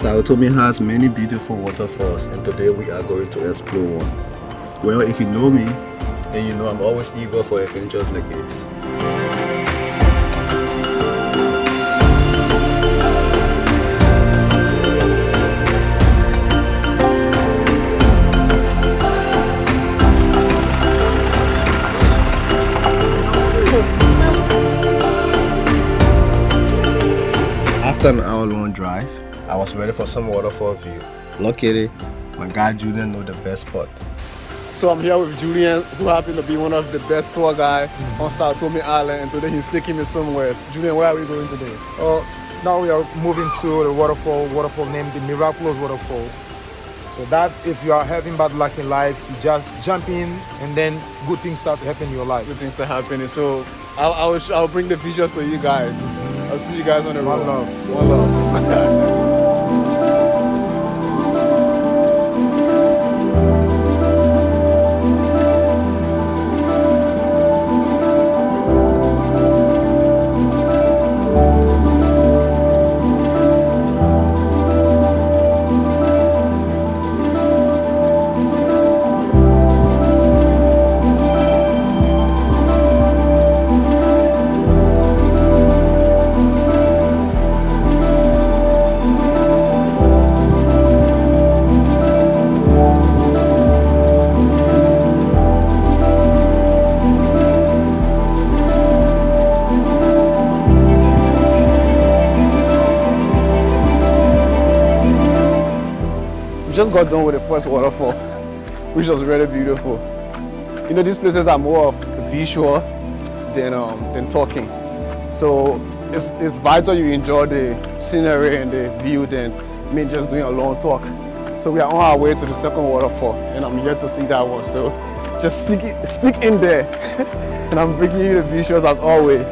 Sao Tome has many beautiful waterfalls, and today we are going to explore one. Well, if you know me, then you know I'm always eager for adventures like this. After an hour-long drive, I was ready for some waterfall view. Luckily, my guy Julian knows the best spot. So I'm here with Julian, who happens to be one of the best tour guys on Sao Tome Island, and today he's taking me somewhere. Julian, where are we going today? Now we are moving to the waterfall named the Miraculous Waterfall. So that's if you are having bad luck in life, you just jump in and then good things start to happen in your life. Good things start happening. So I'll bring the visuals to you guys. I'll see you guys on the road. One love. One love. Just got done with the first waterfall, which was really beautiful. You know, these places are more of visual than talking. So it's vital you enjoy the scenery and the view than me just doing a long talk. So we are on our way to the second waterfall, and I'm yet to see that one. So just stick in there, and I'm bringing you the visuals as always.